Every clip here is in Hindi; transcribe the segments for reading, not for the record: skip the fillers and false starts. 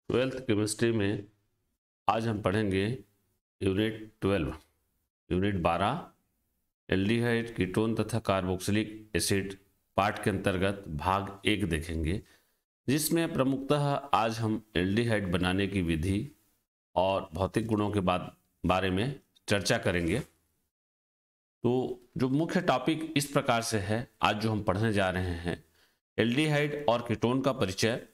ट्वेल्थ केमिस्ट्री में आज हम पढ़ेंगे यूनिट 12 यूनिट 12 एल्डिहाइड कीटोन तथा कार्बोक्सिलिक एसिड पार्ट के अंतर्गत भाग 1 देखेंगे, जिसमें प्रमुखतः आज हम एल्डिहाइड बनाने की विधि और भौतिक गुणों के बारे में चर्चा करेंगे। तो जो मुख्य टॉपिक इस प्रकार से है, आज जो हम पढ़ने जा रहे हैं एल्डिहाइड और कीटोन का परिचय,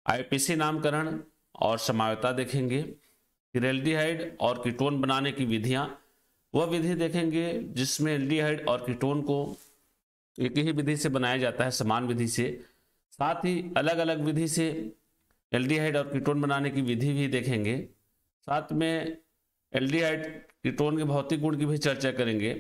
आईपीसी नामकरण और समावता देखेंगे। फिर एल्डिहाइड और कीटोन बनाने की विधियां, वह विधि देखेंगे जिसमें एल्डिहाइड और कीटोन को एक ही विधि से बनाया जाता है, समान विधि से। साथ ही अलग अलग विधि से एल्डिहाइड और कीटोन बनाने की विधि भी देखेंगे। साथ में एल्डिहाइड कीटोन के भौतिक गुण की भी चर्चा करेंगे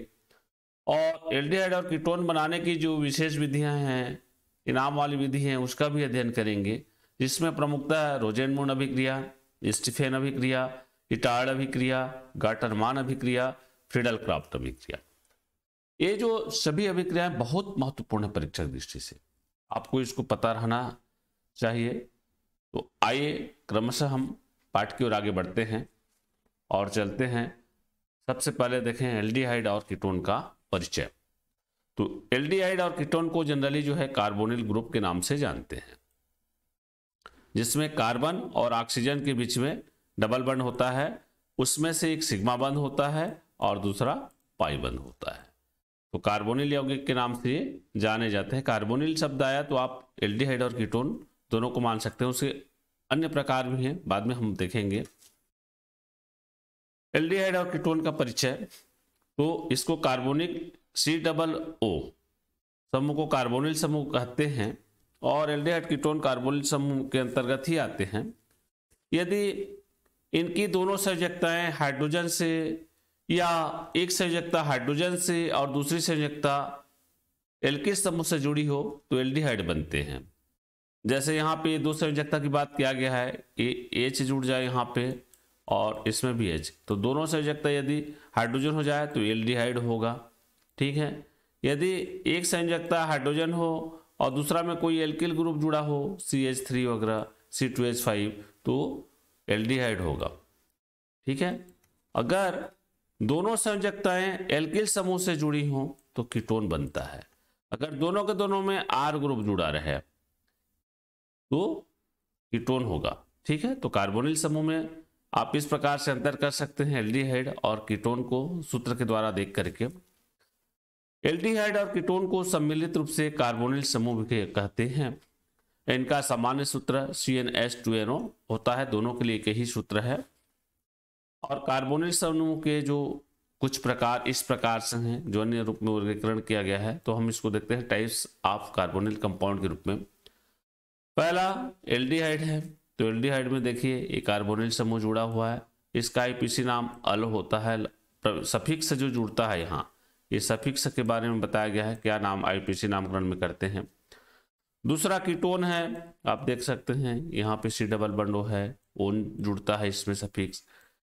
और एल्डिहाइड और कीटोन बनाने की जो विशेष विधियां हैं, इनाम वाली विधि हैं, उसका भी अध्ययन करेंगे, जिसमें प्रमुखतः रोजेनमुन अभिक्रिया, स्टीफेन अभिक्रिया, इटार्ड अभिक्रिया, गाटरमान अभिक्रिया, फ्रीडल क्राफ्ट अभिक्रिया। ये जो सभी अभिक्रियाएं बहुत महत्वपूर्ण है परीक्षा की दृष्टि से, आपको इसको पता रहना चाहिए। तो आइए क्रमशः हम पाठ की ओर आगे बढ़ते हैं और चलते हैं। सबसे पहले देखें एल्डिहाइड और कीटोन का परिचय। तो एल्डिहाइड और कीटोन को जनरली जो है कार्बोनिल ग्रुप के नाम से जानते हैं, जिसमें कार्बन और ऑक्सीजन के बीच में डबल बंड होता है। उसमें से एक सिग्मा बंध होता है और दूसरा पाई बंध होता है। तो कार्बोनिल यौगिक के नाम से जाने जाते हैं। कार्बोनिल शब्द आया तो आप एल्डिहाइड और कीटोन दोनों को मान सकते हैं। उसके अन्य प्रकार भी हैं, बाद में हम देखेंगे। एल्डिहाइड और कीटोन का परिचय, तो इसको कार्बोनिक COO समूह को कार्बोनिल समूह कहते हैं और एल्डिहाइड कीटोन कार्बोनिल समूह के अंतर्गत ही आते हैं। यदि इनकी दोनों संयोजकताएं हाइड्रोजन से या एक संयोजकता हाइड्रोजन से और दूसरी संयोजकता एल्किल समूह से जुड़ी हो तो एल्डिहाइड बनते हैं। जैसे यहाँ पे दो संयोजकता की बात किया गया है, H जुड़ जाए यहाँ पे और इसमें भी H, तो दोनों संयोजकता यदि हाइड्रोजन हो जाए तो एल्डिहाइड होगा। ठीक है। यदि एक संयोजकता हाइड्रोजन हो और दूसरा में कोई एल्किल ग्रुप जुड़ा हो, CH3 वगैरह, C2H5, तो एल्डिहाइड होगा। ठीक है। अगर दोनों संयोजकताएं एल्किल समूह से जुड़ी हों तो कीटोन बनता है। अगर दोनों के दोनों में R ग्रुप जुड़ा रहे तो कीटोन होगा। ठीक है। तो कार्बोनिल समूह में आप इस प्रकार से अंतर कर सकते हैं एल्डिहाइड और कीटोन को सूत्र के द्वारा देख करके। एल्डिहाइड और कीटोन को सम्मिलित रूप से कार्बोनिल समूह भी कहते हैं। इनका सामान्य सूत्र CnH2NO होता है, दोनों के लिए एक ही सूत्र है। और कार्बोनिल समूह के जो कुछ प्रकार इस प्रकार से हैं, जो अन्य रूप में वर्गीकरण किया गया है, तो हम इसको देखते हैं टाइप्स ऑफ कार्बोनिल कंपाउंड के रूप में। पहला एल्डिहाइड है, तो एल्डिहाइड में देखिए एक कार्बोनिल समूह जुड़ा हुआ है, इसका आईपीसी नाम अल होता है। सफिक्स जो जुड़ता है यहाँ, ये सफिक्स के बारे में बताया गया है, क्या नाम आईपीसी नामकरण में करते हैं। दूसरा कीटोन है, आप देख सकते हैं यहाँ पे C डबल बंडो है, ओन जुड़ता है इसमें सफिक्स।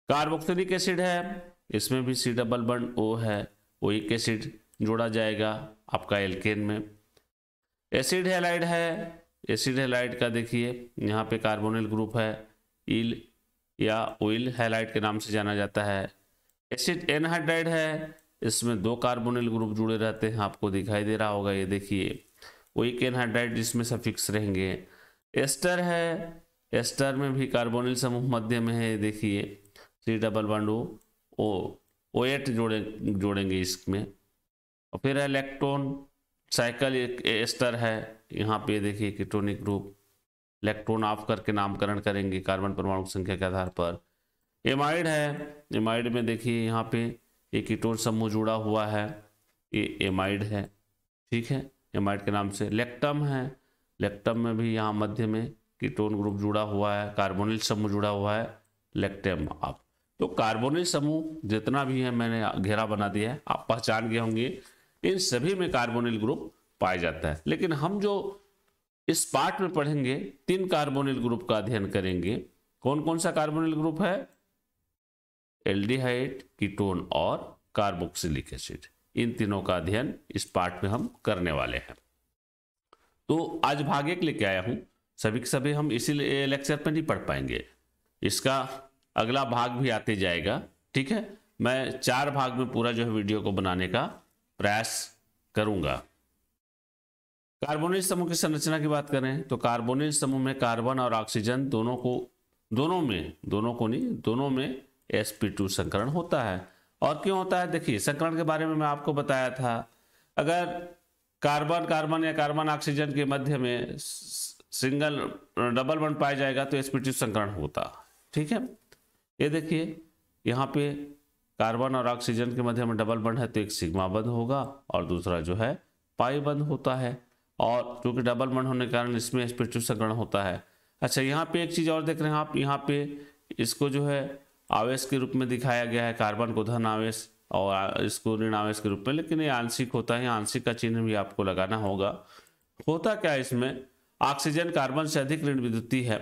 कार्बोक्सिलिक एसिड है, इसमें भी C डबल बंड O है, ओइक एसिड जोड़ा जाएगा आपका एल्केन में। एसिड हैलाइड है, एसिड हैलाइड का देखिए यहाँ पे कार्बोनिल ग्रुप है, इल या ओइल हैलाइड के नाम से जाना जाता है। एसिड एनहाइड्राइड है, इसमें दो कार्बोनिल ग्रुप जुड़े रहते हैं, आपको दिखाई दे रहा होगा, ये देखिए ओइक एनहाइड्राइड जिसमें सफिक्स रहेंगे। एस्टर है, एस्टर में भी कार्बोनिल समूह मध्य में है, देखिए C डबल बंड OH जोड़ेंगे इसमें। और फिर है लैक्टोन, साइकिल एस्टर है, यहाँ पे देखिए कीटोनिक ग्रुप, लैक्टोन ऑफ करके नामकरण करेंगे कार्बन परमाणु संख्या के आधार पर। एमाइड है, एमाइड में देखिए यहाँ पे एक कीटोन समूह जुड़ा हुआ है, ये एमाइड है। ठीक है, एमाइड के नाम से। लेक्टम है, लेक्टम में भी यहाँ मध्य में कीटोन ग्रुप जुड़ा हुआ है, कार्बोनिल समूह जुड़ा हुआ है, लेक्टम आप। तो कार्बोनिल समूह जितना भी है मैंने घेरा बना दिया है, आप पहचान गए होंगे, इन सभी में कार्बोनिल ग्रुप पाया जाता है। लेकिन हम जो इस पार्ट में पढ़ेंगे 3 कार्बोनिल ग्रुप का अध्ययन करेंगे। कौन कौन सा कार्बोनिल ग्रुप है? एल्डिहाइड, कीटोन और कार्बोक्सिलिक एसिड, इन तीनों का अध्ययन इस पार्ट में हम करने वाले हैं। तो आज भाग 1 लेके आया हूं। सभी के सभी हम इसी लेक्चर पर नहीं पढ़ पाएंगे, इसका अगला भाग भी आते जाएगा। ठीक है, मैं 4 भाग में पूरा जो है वीडियो को बनाने का प्रयास करूंगा। कार्बोनिल समूह की संरचना की बात करें तो कार्बोनिल समूह में कार्बन और ऑक्सीजन दोनों में sp2 संकरण होता है। और क्यों होता है, देखिए संकरण के बारे में मैं आपको बताया था, अगर कार्बन या कार्बन ऑक्सीजन के मध्य में सिंगल डबल बॉन्ड पाया जाएगा तो sp2 संकरण होता। ठीक है, ये देखिए यहाँ पे कार्बन और ऑक्सीजन के मध्य में डबल बॉन्ड है तो एक सिग्मा बंध होगा और दूसरा जो है पाई बंध होता है, और क्योंकि डबल बॉन्ड होने के कारण इसमें sp2 संकरण होता है। अच्छा, यहाँ पे एक चीज़ और देख रहे हैं आप, यहाँ पे इसको जो है आवेश के रूप में दिखाया गया है, कार्बन को धन आवेश और इसको ऋण आवेश के रूप में, लेकिन ये आंशिक होता है, आंशिक का चिन्ह भी आपको लगाना होगा। होता क्या है इसमें, ऑक्सीजन कार्बन से अधिक ऋण विद्युतीय है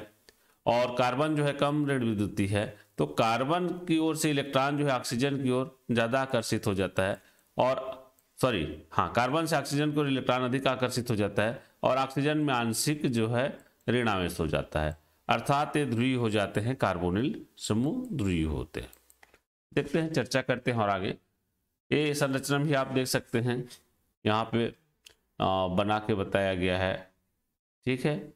और कार्बन जो है कम ऋण विद्युतीय है, तो कार्बन की ओर से इलेक्ट्रॉन जो है ऑक्सीजन की ओर ज़्यादा आकर्षित हो जाता है, और कार्बन से ऑक्सीजन की ओर इलेक्ट्रॉन अधिक आकर्षित हो जाता है और ऑक्सीजन में आंशिक जो है ऋण आवेश हो जाता है, अर्थात ये ध्रुवीय हो जाते हैं, कार्बोनिल समूह ध्रुवीय होते हैं। देखते हैं, चर्चा करते हैं और आगे। ये संरचना भी आप देख सकते हैं, यहाँ पे बना के बताया गया है। ठीक है,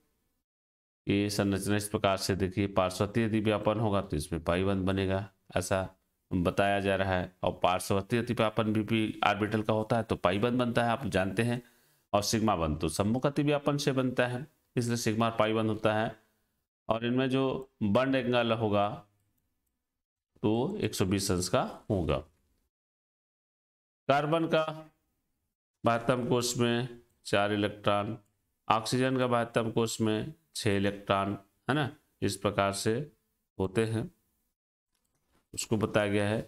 ये संरचना इस प्रकार से देखिए, पार्श्वतीय यदि व्यापन होगा तो इसमें पाई बंध बनेगा, ऐसा बताया जा रहा है, और पार्श्वतीय यदि व्यापन भी ऑर्बिटल का होता है तो पाई बंध बनता है, आप जानते हैं, और सिग्मा बंध तो सम्मुख अति व्यापन से बनता है, इसलिए सिग्मा पाई बंध होता है। और इनमें जो बॉन्ड एंगल होगा तो 120 अंश का होगा। कार्बन का 72 कोष में 4 इलेक्ट्रॉन, ऑक्सीजन का 72 कोष में 6 इलेक्ट्रॉन, है ना, इस प्रकार से होते हैं, उसको बताया गया है।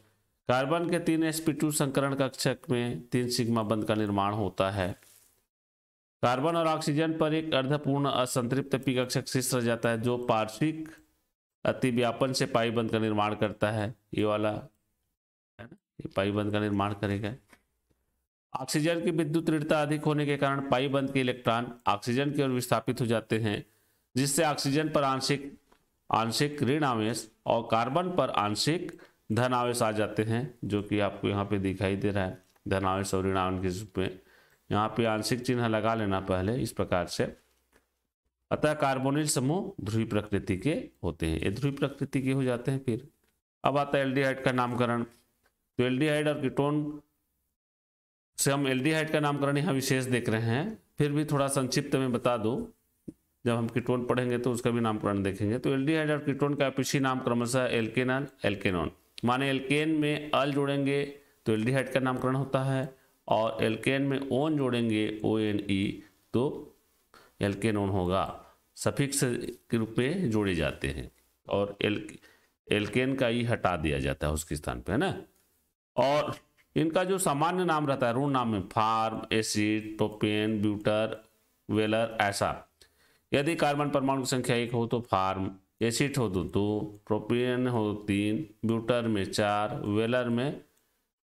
कार्बन के 3 sp2 संकरण कक्षक में 3 सिग्मा बंध का निर्माण होता है। कार्बन और ऑक्सीजन पर एक अर्धपूर्ण असंतृप्त पी कक्षक शीर्ष रह जाता है जो पार्श्विक अतिव्यापन से पाई बंध का निर्माण करता है, ये वाला है ना, ये पाई बंध का निर्माण करेगा। ऑक्सीजन की विद्युत ऋणता अधिक होने के कारण पाई बंध के इलेक्ट्रॉन ऑक्सीजन की ओर विस्थापित हो जाते हैं, जिससे ऑक्सीजन पर आंशिक ऋण आवेश और कार्बन पर आंशिक धन आवेश आ जाते हैं, जो कि आपको यहाँ पे दिखाई दे रहा है, धन आवेश और ऋण आवेश के रूप में। यहाँ पे आंशिक चिन्ह लगा लेना पहले, इस प्रकार से। अतः कार्बोनिल समूह ध्रुवीय प्रकृति के होते हैं, ये ध्रुवीय प्रकृति के हो जाते हैं। फिर अब आता है एल्डिहाइड का नामकरण। तो एल्डिहाइड और कीटोन से हम एल्डिहाइड का नामकरण यहाँ विशेष देख रहे हैं, फिर भी थोड़ा संक्षिप्त में बता दूं, जब हम कीटोन पढ़ेंगे तो उसका भी नामकरण देखेंगे। तो एल्डिहाइड और कीटोन का एपीसी नाम क्रमशः एल्केनल, एल्केनोन, माने एल्केन में अल जोड़ेंगे तो एल्डिहाइड का नामकरण होता है, और एल्केन में ओन जोड़ेंगे ONE तो एल्केनोन होगा, सफिक्स के रूप में जोड़े जाते हैं, और एल्केन का ई हटा दिया जाता है उसके स्थान पे, है ना। और इनका जो सामान्य नाम रहता है ऋण नाम में फार्म, एसिड, प्रोपेन, ब्यूटर, वेलर, ऐसा। यदि कार्बन परमाणु की संख्या 1 हो तो फार्म, एसिड हो तो 2, प्रोपेन हो 3, ब्यूटर में 4, वेलर में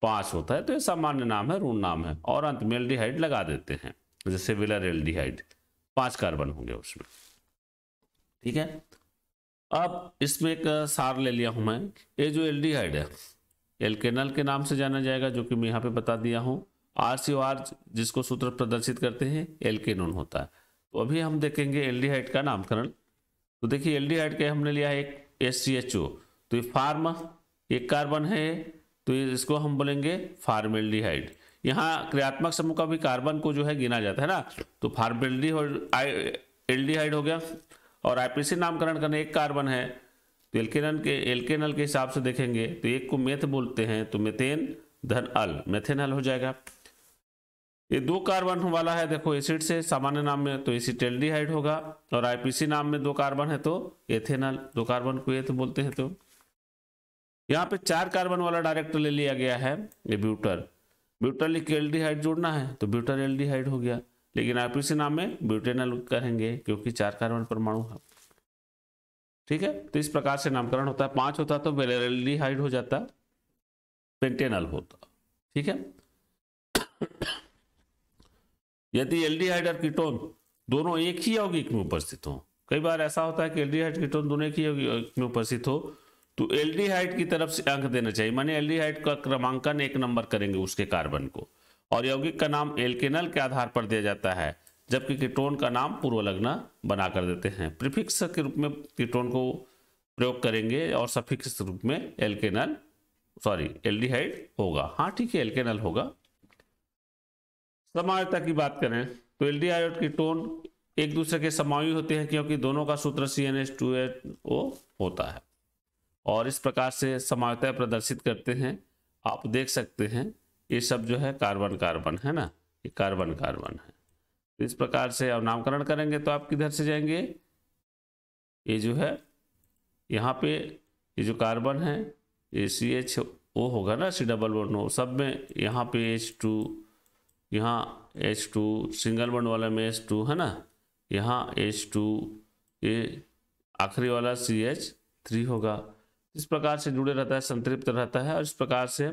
5 होता है, तो ये सामान्य नाम है, ऋण नाम है। और अंत में एल्डिहाइड लगा देते हैं, जैसे वेलर एल्डिहाइड, 5 कार्बन होंगे उसमें। ठीक है, अब इसमें एक सार ले लिया हूं मैं, ये जो एल्डिहाइड है एल्केनल के नाम से जाना जाएगा, जो कि मैं यहाँ पे बता दिया हूँ। RCOR जिसको सूत्र प्रदर्शित करते हैं एल्केनोन होता है। तो अभी हम देखेंगे एल्डिहाइड का नामकरण। तो देखिए एल्डिहाइड के हमने लिया है एक SCHO, तो ये फार्म एक कार्बन है, तो इसको हम बोलेंगे फार्मेल्डिहाइड। यहाँ क्रियात्मक समूह का भी कार्बन को जो है गिना जाता है ना, तो फार्मेल्डिहाइड हो गया। और आईपीसी नामकरण करने एक कार्बन है, तो एल्केनल के हिसाब से देखेंगे तो एक को मेथ बोलते हैं, तो मेथेन धन अल, मेथेनल हो जाएगा। ये 2 कार्बन वाला है, देखो एसिड से सामान्य नाम में तो एसिटेल्डिहाइड होगा, और आईपीसी नाम में 2 कार्बन है तो एथेनल, 2 कार्बन को एथ बोलते हैं। तो यहाँ पे 4 कार्बन वाला डायरेक्ट ले लिया गया है, ये ब्यूटर लिख के एल्डिहाइड जोड़ना है तो ब्यूटर एल्डिहाइड हो गया, लेकिन आईपीसी नाम में ब्यूटेनल करेंगे क्योंकि 4 कार्बन परमाणु है। ठीक है, तो इस प्रकार से नामकरण होता है। 5 होता तो वेलेल्डिहाइड हो जाता, पेंटेनल होता। ठीक है, यदि एल्डिहाइड और कीटोन दोनों एक ही यौगिक में उपस्थित हो, कई बार ऐसा होता है कि एल्डिहाइड कीटोन दोनों की में उपस्थित हो तो एल्डिहाइड की तरफ से अंक देना चाहिए, माने एल्डिहाइड का क्रमांकन 1 नंबर करेंगे उसके कार्बन को, और यौगिक का नाम एल्केनल के आधार पर दिया जाता है, जबकि कीटोन का नाम पूर्वलग्न बना कर देते हैं। प्रीफिक्स के रूप में कीटोन को प्रयोग करेंगे और सफिक्स रूप में एल्डिहाइड होगा। हाँ ठीक है, एल्केनल होगा। समायता की बात करें तो एल्डिहाइड और कीटोन एक दूसरे के समावी होते हैं क्योंकि दोनों का सूत्र CnH2O होता है, और इस प्रकार से समायता प्रदर्शित करते हैं। आप देख सकते हैं ये सब जो है कार्बन कार्बन है ना, ये कार्बन कार्बन है। इस प्रकार से अब नामकरण करेंगे तो आप किधर से जाएंगे, ये जो है यहाँ पे ये जो कार्बन है ये CHO होगा ना, C+O सब में, यहाँ पे H2, यहाँ H2 सिंगल बॉन्ड वाला में H2 है ना, यहाँ H2, ये आखिरी वाला CH3 होगा। इस प्रकार से जुड़े रहता है, संतृप्त रहता है, और इस प्रकार से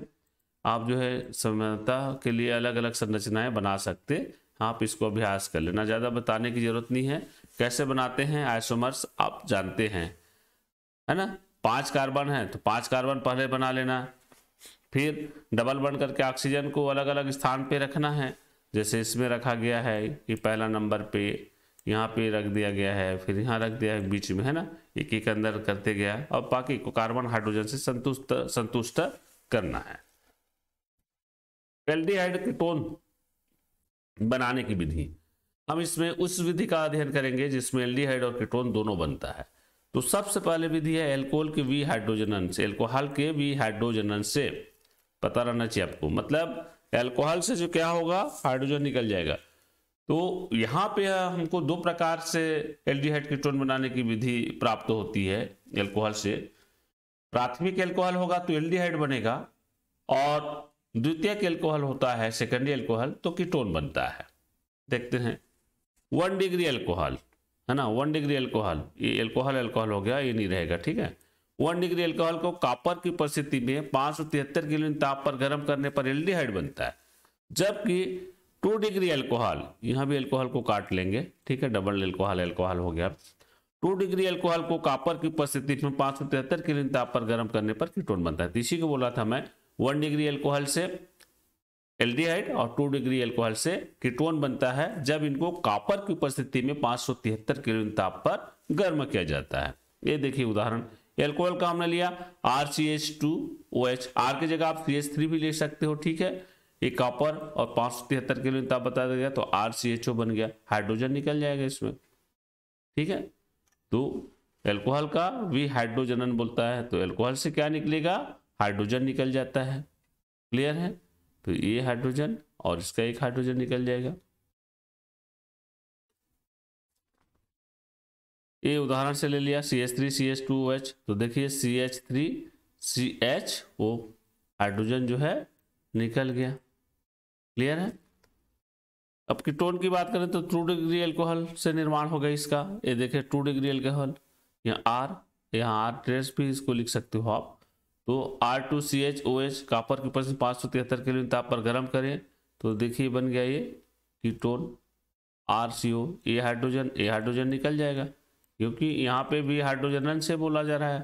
आप जो है समानता के लिए अलग अलग संरचनाएं बना सकते। आप इसको अभ्यास कर लेना, ज़्यादा बताने की जरूरत नहीं है। कैसे बनाते हैं आइसोमर्स आप जानते हैं, है ना। 5 कार्बन है तो 5 कार्बन पहले बना लेना, फिर डबल बॉन्ड करके ऑक्सीजन को अलग अलग स्थान पे रखना है। जैसे इसमें रखा गया है कि पहला नंबर पे, यहाँ पे रख दिया गया है, फिर यहाँ रख दिया है बीच में, है ना, एक एक अंदर करते गया, और बाकी को कार्बन हाइड्रोजन से संतुष्ट करना है। एल्डिहाइड कीटोन बनाने की विधि, हम इसमें उस विधि का अध्ययन करेंगे जिसमें एल्डिहाइड और कीटोन दोनों बनता है। तो सबसे पहले विधि है एल्कोहल के वी हाइड्रोजन से, एल्कोहल के वी हाइड्रोजन से पता रहना चाहिए आपको। मतलब एल्कोहल से जो क्या होगा, हाइड्रोजन निकल जाएगा। तो यहाँ पे हमको 2 प्रकार से एल्डिहाइड कीटोन बनाने की विधि प्राप्त होती है एल्कोहल से। प्राथमिक एल्कोहल होगा तो एल्डिहाइड बनेगा, और द्वितीयक एल्कोहल होता है सेकेंडरी एल्कोहल तो कीटोन बनता है। देखते हैं 1 डिग्री एल्कोहल है ना, 1 डिग्री एल्कोहल, ये एल्कोहल हो गया, ये नहीं रहेगा, ठीक है। 1 डिग्री एल्कोहल को कॉपर की उपस्थिति में 573 केल्विन ताप पर गर्म करने पर एल्डिहाइड बनता है। जबकि 2 डिग्री एल्कोहल, यहाँ भी एल्कोहल को काट लेंगे, ठीक है, डबल एल्कोहल हो गया। 2 डिग्री एल्कोहल को कॉपर की उपस्थिति में 573 केल्विन ताप पर गर्म करने पर कीटोन बनता है। तो इसी को बोला था मैं, 1 डिग्री एल्कोहल से एल्डिहाइड और 2 डिग्री एल्कोहल से कीटोन बनता है जब इनको कॉपर की उपस्थिति में 573 केल्विन ताप पर गर्म किया जाता है। ये देखिए उदाहरण, एल्कोहल का हमने लिया RCH2OH, R की जगह आप CH3 भी ले सकते हो, ठीक है। ये कॉपर और 573 केल्विन ताप बता दिया तो RCHO बन गया, हाइड्रोजन निकल जाएगा इसमें, ठीक है। तो एल्कोहल का वी हाइड्रोजन बोलता है, तो एल्कोहल से क्या निकलेगा, हाइड्रोजन निकल जाता है। क्लियर है, तो ये हाइड्रोजन और इसका एक हाइड्रोजन निकल जाएगा। ये उदाहरण से ले लिया CH3CH2OH, तो देखिए CH3CHO हाइड्रोजन जो है निकल गया। क्लियर है। अब कीटोन की बात करें तो 2 डिग्री एल्कोहल से निर्माण होगा इसका। ये देखिए 2 डिग्री एल्कोहल, यहाँ R ट्रेस भी इसको लिख सकते हो आप। तो R2CHOH कॉपर की उपस्थिति 573 केल्विन ताप पर गर्म करें तो देखिए बन गया ये कीटोन RCO। ये हाइड्रोजन निकल जाएगा क्योंकि यहाँ पे भी हाइड्रोजन से बोला जा रहा है,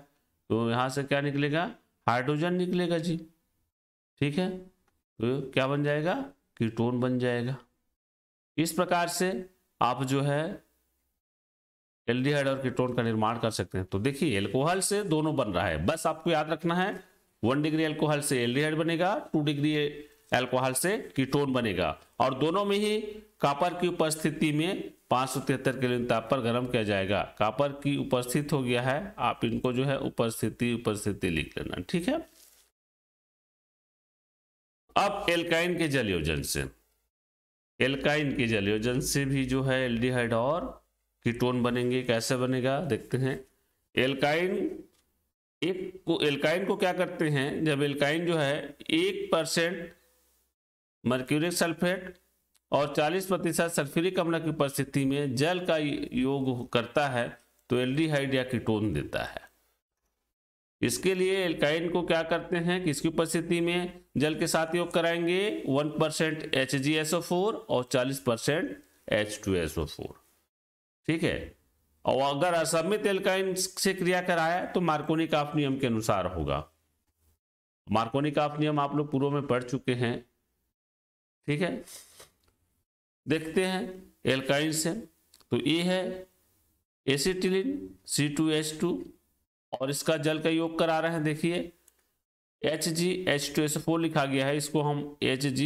तो यहाँ से क्या निकलेगा, हाइड्रोजन निकलेगा जी, ठीक है। तो क्या बन जाएगा, कीटोन बन जाएगा। इस प्रकार से आप जो है एल्डिहाइड और कीटोन का निर्माण कर सकते हैं। तो देखिए एल्कोहल से दोनों बन रहा है, बस आपको याद रखना है 1 डिग्री एल्कोहल से एल्डिहाइड बनेगा, 2 डिग्री एल्कोहल से कीटोन बनेगा, और दोनों में ही कॉपर की उपस्थिति में 573 केल्विन ताप पर गर्म किया जाएगा। कॉपर की उपस्थित हो गया है, आप इनको जो है उपस्थिति लिख लेना, ठीक है। अब एल्काइन के जल योजन से भी जो है एल्डिहाइड और कीटोन बनेंगे। कैसे बनेगा देखते हैं। एल्काइन को क्या करते हैं, जब एल्काइन जो है 1% मर्क्यूरिक सल्फेट और 40% सल्फ्यूरिक अम्ल की उपस्थिति में जल का योग करता है तो एल्डिहाइड या कीटोन देता है। इसके लिए एल्काइन को क्या करते हैं कि इसकी उपस्थिति में जल के साथ योग कराएंगे 1% HgSO4 और 40% H2SO4, ठीक है। और अगर असमित एल्काइन से क्रिया कराया तो मार्कोनी-काफ नियम के अनुसार होगा। मार्कोनी-काफ नियम आप लोग पूर्व में पढ़ चुके हैं, ठीक है। देखते हैं एल्काइन से, तो ये है एसिटिलीन C2H2 और इसका जल का योग करा रहे हैं। देखिए HgH2SO4 लिखा गया है, इसको हम Hg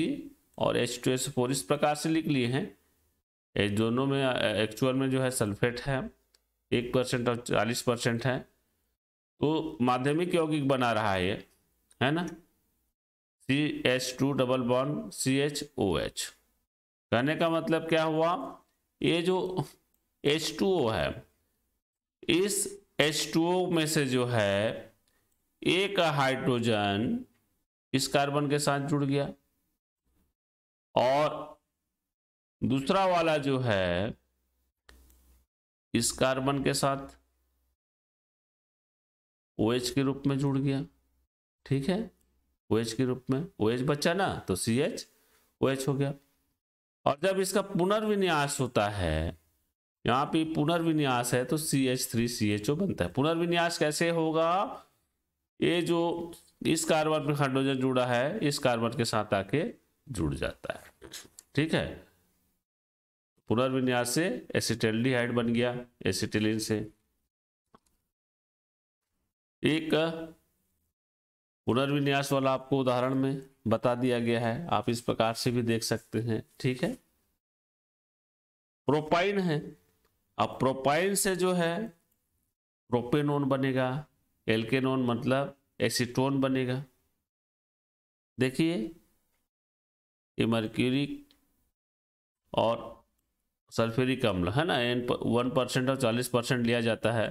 और H2SO4 इस प्रकार से लिख लिए हैं। ये दोनों में एक्चुअल में जो है सल्फेट है, 1% और 40% है, तो माध्यमिक यौगिक बना रहा है ये, है ना, CH2 डबल बॉन्ड CHOH। कहने का मतलब क्या हुआ, ये जो H2O है, इस H2O में से जो है एक हाइड्रोजन इस कार्बन के साथ जुड़ गया और दूसरा वाला जो है इस कार्बन के साथ OH के रूप में जुड़ गया, ठीक है। OH के रूप में OH बचा ना, तो CHOH हो गया। और जब इसका पुनर्विन्यास होता है, यहाँ पे पुनर्विन्यास है, तो CH3CHO बनता है। पुनर्विन्यास कैसे होगा, ये जो इस कार्बन में हाइड्रोजन जुड़ा है इस कार्बन के साथ आके जुड़ जाता है, ठीक है। पुनर्विन्यास से एसिटल्डिहाइड बन गया एसिटिलीन से। एक पुनर्विन्यास वाला आपको उदाहरण में बता दिया गया है, आप इस प्रकार से भी देख सकते हैं, ठीक है। प्रोपाइन है, अब प्रोपाइन से जो है प्रोपेनोन बनेगा, एल्केनोन मतलब एसीटोन बनेगा। देखिए ये मर्क्यूरी और सल्फ्यूरिक अम्ल है ना, 1% और 40% लिया जाता है,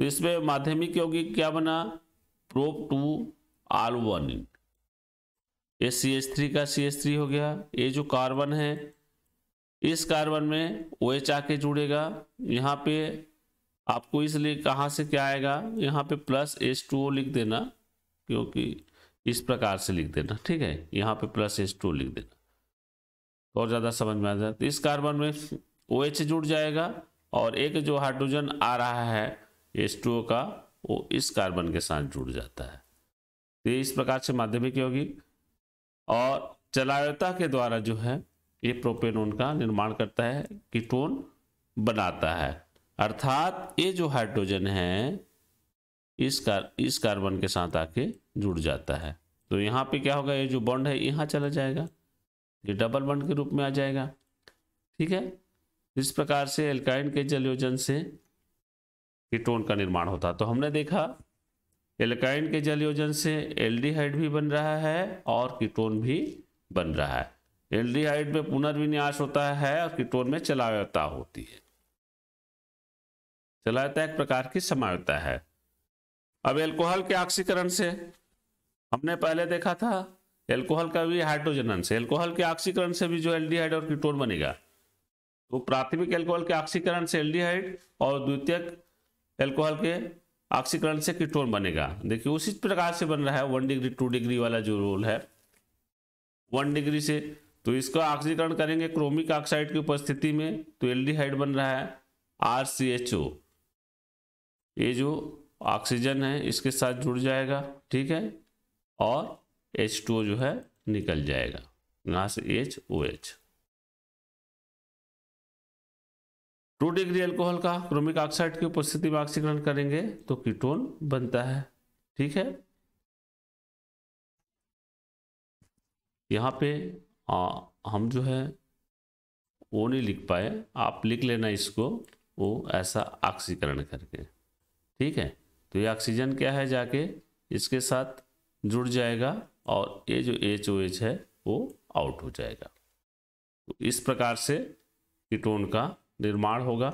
तो इसमें माध्यमिक यौगिक क्या बना, प्रोप2R1। ये CH3 का CH3 हो गया। ये जो कार्बन है इस कार्बन में OH आके जुड़ेगा, यहाँ पे आपको इसलिए कहाँ से क्या आएगा, यहाँ पे प्लस H2O लिख देना, क्योंकि इस प्रकार से लिख देना, ठीक है। यहाँ पे प्लस H2O लिख देना और ज़्यादा समझ में आ जाए। तो इस कार्बन में OH जुड़ जाएगा और एक जो हाइड्रोजन आ रहा है H2O का, वो इस कार्बन के साथ जुड़ जाता है। तो इस प्रकार से माध्यमिक यौगिक और चलायता के द्वारा जो है ये प्रोपेनोन का निर्माण करता है, कीटोन बनाता है। अर्थात ये जो हाइड्रोजन है इस कार्बन के साथ आके जुड़ जाता है। तो यहाँ पे क्या होगा, ये जो बॉन्ड है यहाँ चला जाएगा, ये डबल बॉन्ड के रूप में आ जाएगा, ठीक है। इस प्रकार से एल्काइन के जलयोजन से कीटोन का निर्माण होता है। तो हमने देखा एल्काइन के जलयोजन से एल्डिहाइड भी बन रहा है और कीटोन भी बन रहा है। एल्डिहाइड में पुनर्विन्यास होता है और कीटोन में चलायता होती है। चलायता एक प्रकार की समायता है। अब एल्कोहल के ऑक्सीकरण से हमने पहले देखा था, एल्कोहल का भी हाइड्रोजन से, एल्कोहल के ऑक्सीकरण से भी जो एल्डिहाइड और कीटोन बनेगा। तो प्राथमिक एल्कोहल के ऑक्सीकरण से एल्डिहाइड और द्वितीयक एल्कोहल के ऑक्सीकरण से कीटोन बनेगा। देखिए उसी प्रकार से बन रहा है 1 डिग्री 2 डिग्री वाला जो रोल है 1 डिग्री से, तो इसका ऑक्सीकरण करेंगे क्रोमिक ऑक्साइड की उपस्थिति में, तो एल्डिहाइड बन रहा है RCHO। ये जो ऑक्सीजन है इसके साथ जुड़ जाएगा, ठीक है, और H2O जो है निकल जाएगा, यहां से HOH। 2 डिग्री अल्कोहल का क्रोमिक ऑक्साइड की उपस्थिति में ऑक्सीकरण करेंगे तो कीटोन बनता है, ठीक है। यहाँ पे हम जो है वो नहीं लिख पाए, आप लिख लेना इसको, वो ऐसा ऑक्सीकरण करके, ठीक है। तो ये ऑक्सीजन क्या है, जाके इसके साथ जुड़ जाएगा और ये जो HOH है वो आउट हो जाएगा। तो इस प्रकार से कीटोन का निर्माण होगा।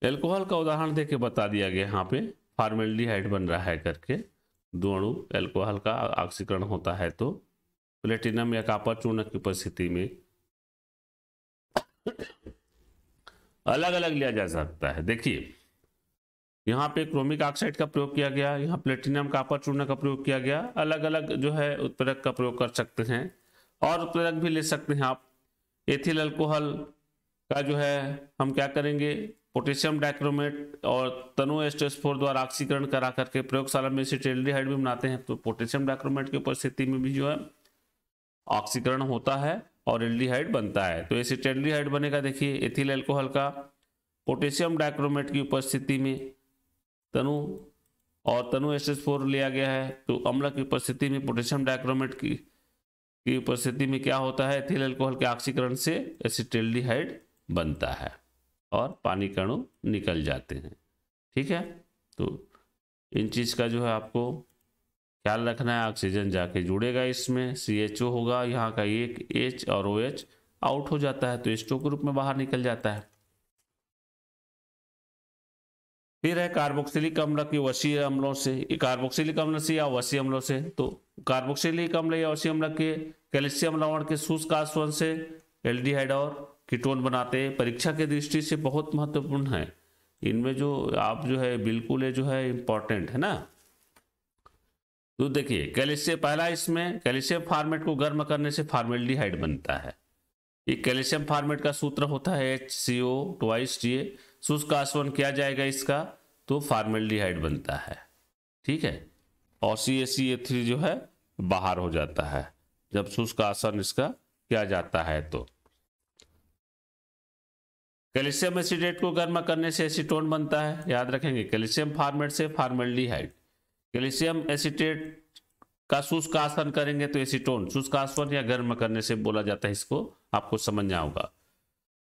एल्कोहल का उदाहरण देके बता दिया गया यहाँ पे, फॉर्मेल्डिहाइड बन रहा है करके, 2 अणु एल्कोहल का ऑक्सीकरण होता है तो प्लेटिनम या कॉपर चूर्ण की उपस्थिति में अलग अलग लिया जा सकता है। देखिए यहाँ पे क्रोमिक ऑक्साइड का प्रयोग किया गया, यहाँ प्लेटिनम कॉपर चूर्ण का प्रयोग किया गया, अलग अलग जो है उत्प्रेरक का प्रयोग कर सकते हैं और उत्प्रेरक भी ले सकते हैं आप। एथिल अल्कोहल का जो है हम क्या करेंगे, पोटेशियम डाइक्रोमेट और तनु H2SO4 द्वारा ऑक्सीकरण करा करके प्रयोगशाला में एसिटाल्डिहाइड भी बनाते हैं। तो पोटेशियम डाइक्रोमेट की उपस्थिति में भी जो है ऑक्सीकरण होता है और एल्डिहाइड बनता है। तो एसिटाल्डिहाइड बनेगा, देखिए एथिल अल्कोहल का पोटेशियम डाइक्रोमेट की उपस्थिति में तनु H2SO4 लिया गया है, तो अम्ल की उपस्थिति में पोटेशियम डाइक्रोमेट की उपस्थिति में क्या होता है, एथिल अल्कोहल के ऑक्सीकरण से एसिटाल्डिहाइड बनता है और पानी के अणु निकल जाते हैं। ठीक है, तो इन चीज का जो है आपको ख्याल रखना है। ऑक्सीजन जाके जुड़ेगा इसमें, CHO होगा, यहाँ का एक H और OH आउट हो जाता है, तो H2 के रूप में बाहर निकल जाता है। फिर है कार्बोक्सिलिक अम्ल की वसीय अम्लों से, कार्बोक्सिलिक अम्ल से या वसीय अम्लों से। तो कार्बोक्सिलिक अम्ल या वसीय अम्ल के कैल्शियम लवण के शुष्क आसवन से एल्डिहाइड और कीटोन बनाते हैं। परीक्षा की दृष्टि से बहुत महत्वपूर्ण है, इनमें जो आप जो है बिल्कुल ये जो है इंपॉर्टेंट है ना। तो देखिए कैल्शियम, पहला इसमें कैल्शियम फॉर्मेट को गर्म करने से फॉर्मेल्डिहाइड बनता है। ये कैल्शियम फॉर्मेट का सूत्र होता है HCO (2)TA। शुष्क आसवन किया जाएगा इसका तो फॉर्मेल्डिहाइड बनता है। ठीक है, और CaCO3 जो है बाहर हो जाता है जब शुष्क आसवन इसका किया जाता है। तो कैल्शियम एसिटेट को गर्म करने से एसीटोन बनता है, याद रखेंगे, कैल्शियम फॉर्मेट से फॉर्मेल्डिहाइड। कैल्शियम एसिटेट का शुष्क आसवन करेंगे तो एसीटोन, शुष्क आसवन या गर्म करने से बोला जाता है, इसको आपको समझना होगा।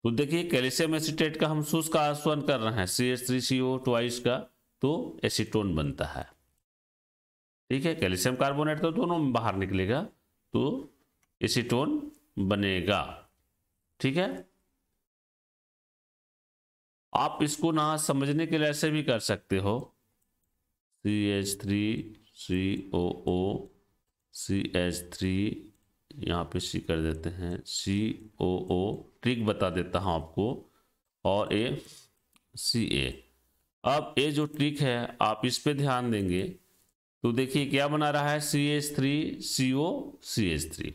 तो देखिए कैल्शियम एसिटेट का हम शुष्क आसवन कर रहे हैं CH3CO (2) का, तो एसीटोन बनता है। ठीक है, कैल्शियम कार्बोनेट तो दोनों में बाहर निकलेगा तो एसीटोन बनेगा। ठीक है, आप इसको ना समझने के लिए ऐसे भी कर सकते हो, CH3COO CH3, यहाँ पे C कर देते हैं, COO, ट्रिक बता देता हूँ आपको, और CA। अब ये जो ट्रिक है आप इस पे ध्यान देंगे तो देखिए क्या बना रहा है, CH3CO CH3।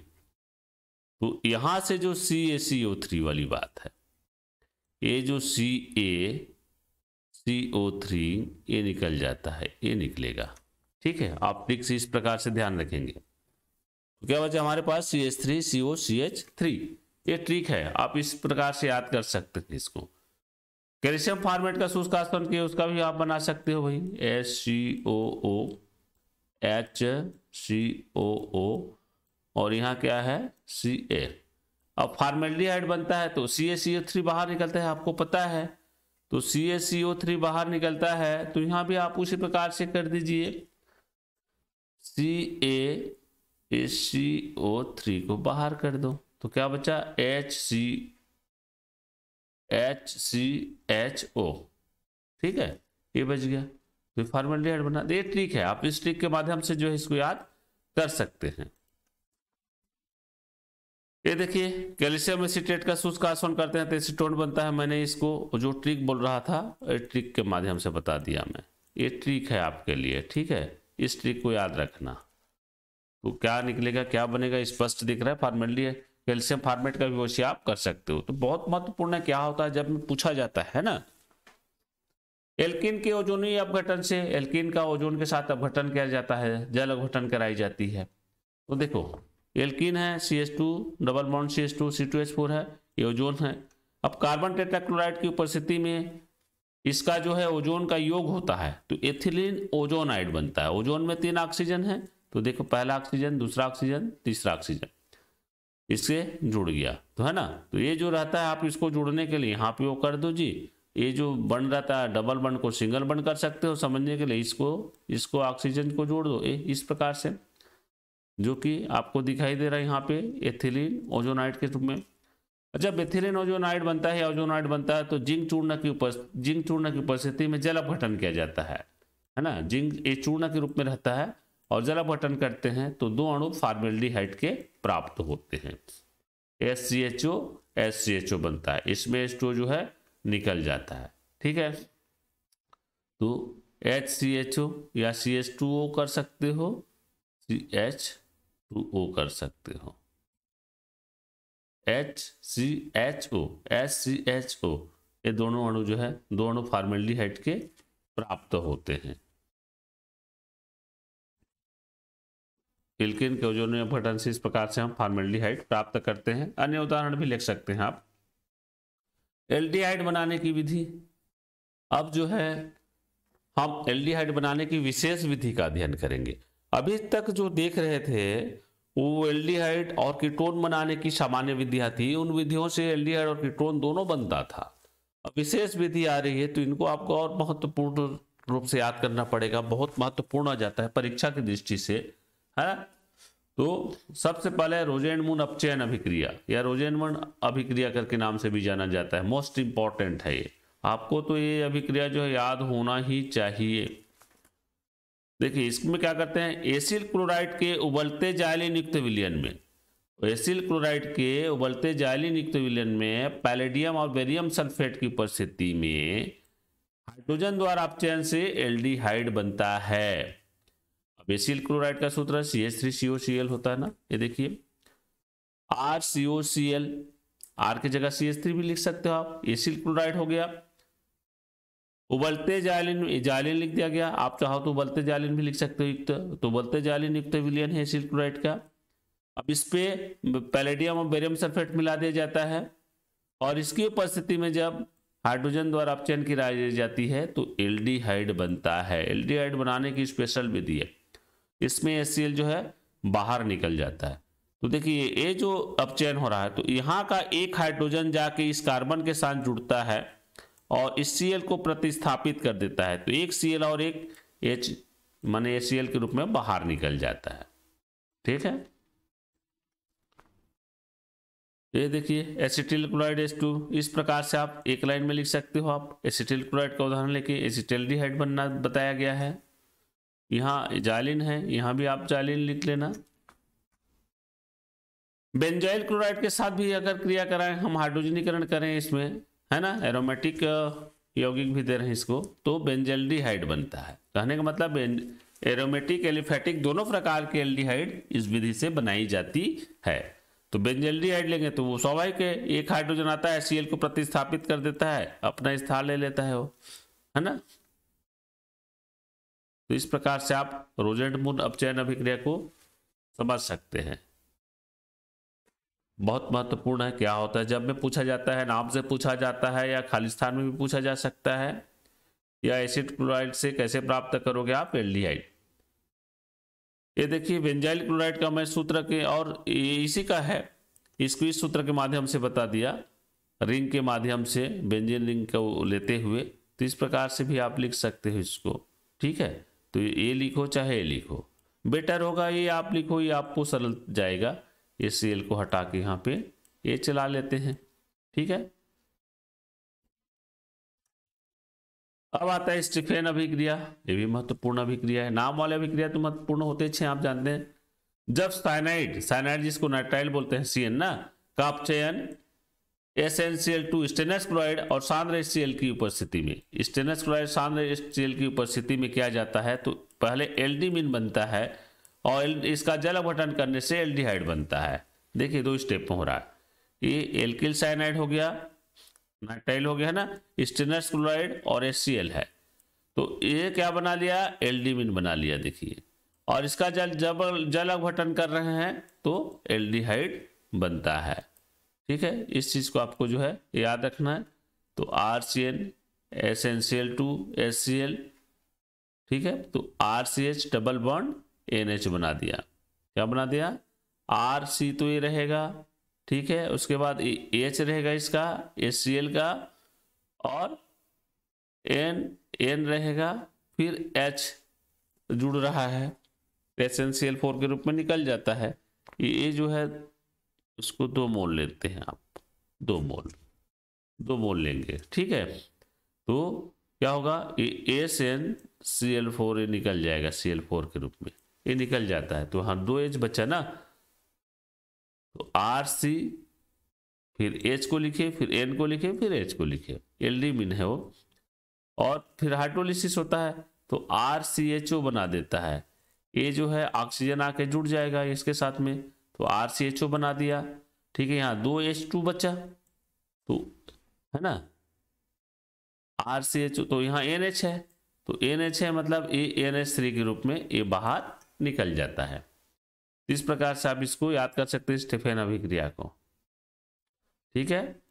तो यहां से जो CaCO3 वाली बात है, ये जो CaCO3 ये निकल जाता है, ये निकलेगा। ठीक है, आप ट्रिक से इस प्रकार से ध्यान रखेंगे तो क्या बचा हमारे पास, CH3CO CH3। ये ट्रिक है, आप इस प्रकार से याद कर सकते हैं इसको। कैल्शियम फॉर्मेट का शुष्क आसवन किया उसका भी आप बना सकते हो भाई, HCOO HCOO और यहाँ क्या है Ca। अब फॉर्मेल्डिहाइड बनता है तो CaCO3 बाहर निकलता है, आपको पता है, तो CaCO3 बाहर निकलता है तो यहाँ भी आप उसी प्रकार से कर दीजिए, CaCO3 को बाहर कर दो तो क्या बचा HCHO। ठीक है, ये बच गया, तो फॉर्मेल्डिहाइड बना। ये ट्रिक है, आप इस ट्रिक के माध्यम से जो है इसको याद कर सकते हैं। ये देखिए कैल्शियम एसिटेट का शुष्क आसवन करते हैं तो एसीटोन बनता है। मैंने इसको जो ट्रिक बोल रहा था ट्रिक के माध्यम से बता दिया मैं, ये ट्रिक है आपके लिए। ठीक है, इस ट्रिक को याद रखना। तो क्या निकलेगा, क्या बनेगा, स्पष्ट दिख रहा है। फॉर्मेल्डिहाइड कैल्शियम फॉर्मेट का भी वैसे आप कर सकते हो। तो बहुत महत्वपूर्ण है, क्या होता है जब में पूछा जाता है ना, एल्कीन के ओजोनीय अपघटन से, एल्कीन का ओजोन के साथ अपघटन किया जाता है, जल अपघटन कराई जाती है। तो देखो एल्कीन है CH2 double bond CH2 C2H4 है, ये ओजोन है। अब कार्बन टेट्राक्लोराइड की उपस्थिति में इसका जो है ओजोन का योग होता है तो एथिलीन ओजोनाइड बनता है। ओजोन में 3 ऑक्सीजन है, तो देखो पहला ऑक्सीजन, दूसरा ऑक्सीजन, तीसरा ऑक्सीजन इससे जुड़ गया, तो है ना। तो ये जो रहता है आप इसको जुड़ने के लिए यहाँ पे वो कर दो जी, ये जो बन रहता है डबल बंड को सिंगल बंड कर सकते हो समझने के लिए, इसको ऑक्सीजन को जोड़ दो इस प्रकार से, जो कि आपको दिखाई दे रहा है यहाँ पे एथिलीन ओजोनाइड के रूप में। जब एथिलीन ओजोनाइड बनता है या ओजोनाइड बनता है तो जिंक चूर्ण की उपस्थिति में जल अपघटन किया जाता है ना। जिंक एक चूर्ण के रूप में रहता है और जल अपघटन करते हैं तो 2 अणु फॉर्मेल्डिहाइड के प्राप्त होते हैं, SCHO बनता है, इसमें H2 जो है निकल जाता है। ठीक है, तो HCHO या CH2O कर सकते हो, CH2O कर सकते हो, HCHO SCHO, ये दोनों अणु जो है, दो अणु फॉर्मेल्डिहाइड के प्राप्त होते हैं। एल्केन के ओजोन अपघटन से इस प्रकार से हम फॉर्मेल्डिहाइड प्राप्त करते हैं। अन्य उदाहरण भी लिख सकते हैं आप। एल्डिहाइड बनाने की विधि, अब जो है हम एल्डिहाइड बनाने की विशेष विधि का अध्ययन करेंगे। अभी तक जो देख रहे थे वो एल्डिहाइड और कीटोन बनाने की सामान्य विधियां थी, उन विधियों से एल्डिहाइड और कीटोन दोनों बनता था। अब विशेष विधि आ रही है तो इनको आपको और महत्वपूर्ण रूप से याद करना पड़ेगा, बहुत महत्वपूर्ण आ जाता है परीक्षा की दृष्टि से, है। तो सबसे पहले रोजेनमुन अपचयन अभिक्रिया या रोजेनमुन अभिक्रिया करके नाम से भी जाना जाता है, मोस्ट इंपॉर्टेंट है ये, आपको तो ये अभिक्रिया जो है याद होना ही चाहिए। देखिए इसमें क्या करते हैं, एसिल क्लोराइड के उबलते जाइलिन युक्त विलयन में, एसिल क्लोराइड के उबलते जाइलिन युक्त विलयन में पैलेडियम और बेरियम सल्फेट की उपस्थिति में हाइड्रोजन द्वारा अपचयन से एल्डिहाइड बनता है। अब एसिल क्लोराइड का सूत्र CH3COCl होता है ना, ये देखिए RCOCl, R की जगह CH3 भी लिख सकते हो आप। एसिल क्लोराइड हो गया, उबलते जाइलिन, जाइलिन लिख दिया गया, आप चाहो तो उबलते जाइलिन भी लिख सकते हो युक्त, तो उबलते जाइलिन युक्त विलयन है एसिल क्लोराइड का। अब इस पे पैलेडियम और बेरियम सल्फेट मिला दिया जाता है और इसकी उपस्थिति में जब हाइड्रोजन द्वारा अपचयन की राय जाती है तो एल्डिहाइड बनता है। एल्डिहाइड बनाने की स्पेशल विधि है, इसमें HCl जो है बाहर निकल जाता है। तो देखिए ये जो अपचयन हो रहा है तो यहाँ का एक हाइड्रोजन जाके इस कार्बन के साथ जुड़ता है और इस Cl को प्रतिस्थापित कर देता है, तो एक Cl और एक H माने HCl के रूप में बाहर निकल जाता है। ठीक है, ये देखिए एसिटिल क्लोराइड H2, इस प्रकार से आप एक लाइन में लिख सकते हो। आप एसिटिल क्लोराइड का उदाहरण लेके एसिटिल्डिहाइड बनना बताया गया है। यहाँ जाइलिन है, यहाँ भी आप जाइलिन लिख लेना। बेंजाइल क्लोराइड के साथ भी अगर क्रिया कराएं, हम हाइड्रोजनीकरण करें इसमें, है ना, एरोमेटिक यौगिक भी दे रहे हैं इसको, तो बेंजल्डिहाइड बनता है। कहने का मतलब एरोमेटिक एलिफेटिक दोनों प्रकार के एल्डिहाइड इस विधि से बनाई जाती है। तो बेंजल्डिहाइड लेंगे तो वो स्वाभाविक है, एक हाइड्रोजन आता है Cl को प्रतिस्थापित कर देता है, अपना स्थान ले लेता है वो, है ना। तो इस प्रकार से आप रोजेनमुन अपचयन अभिक्रिया को समझ सकते हैं। बहुत महत्वपूर्ण है, क्या होता है जब में पूछा जाता है, नाम से पूछा जाता है या खालिस्तान में भी पूछा जा सकता है, या एसिड क्लोराइड से कैसे प्राप्त करोगे आप एल्डिहाइड। ये देखिए बेंजाइल क्लोराइड का मैं सूत्र के, और इसी का है, इसको इस सूत्र के माध्यम से बता दिया, रिंग के माध्यम से बेंजीन रिंग को लेते हुए। तो इस प्रकार से भी आप लिख सकते हो इसको। ठीक है, तो ये लिखो चाहे ये लिखो, बेटर होगा ये आप लिखो, ये आपको सरल जाएगा। ये Cl को हटा के यहाँ पे ये चला लेते हैं। ठीक है, अब आता है स्टीफेन अभिक्रिया, ये भी महत्वपूर्ण अभिक्रिया है। नाम वाले अभिक्रिया तो महत्वपूर्ण होते हैं, आप जानते हैं। जब साइनाइड जिसको नाइट्राइल बोलते हैं CN ना, का अपचयन SnCl2 स्टेनस क्लोराइड और सांद्र HCl की उपस्थिति में, स्टेनस क्लोराइड सांद्र HCl की उपस्थिति में किया जाता है, तो पहले एल्डिमिन बनता है और इसका जल अपघटन करने से एल्डिहाइड बनता है। देखिए दो स्टेप में हो रहा है, ये एल्किल साइनाइड हो गया, नाइट्राइल हो गया ना, स्टेनस क्लोराइड और HCl है, तो ये क्या बना लिया, एल्डिमिन बना लिया। देखिए, और इसका जल अपघटन कर रहे हैं तो एल्डिहाइड बनता है। ठीक है, इस चीज को आपको जो है याद रखना है। तो RCN SnCl2 HCl, ठीक है, तो RCH डबल बॉन्ड NH बना दिया। क्या बना दिया, RC तो ये रहेगा, ठीक है, उसके बाद H रहेगा इसका HCl का, और N रहेगा, फिर H जुड़ रहा है SnCl4 के रूप में निकल जाता है। ये जो है उसको 2 मोल लेते हैं आप, 2 मोल लेंगे। ठीक है, तो क्या होगा, ये SnCl4 ये निकल जाएगा Cl4 के रूप में, ये निकल जाता है। तो हाँ 2H बचा ना, तो RC फिर H को लिखे, फिर N को लिखे, फिर H को लिखे, एल्डिमिन है वो, और फिर हाइड्रोलिसिस होता है तो RCHO बना देता है। ये जो है ऑक्सीजन आके जुड़ जाएगा इसके साथ में, तो RCHO बना दिया। ठीक है, यहाँ 2H2 बचा, तो है ना RCH, तो यहाँ NH है, तो NH है मतलब ये NH3 के रूप में ये बाहर निकल जाता है। इस प्रकार से आप इसको याद कर सकते हैं स्टेफेन अभिक्रिया को। ठीक है,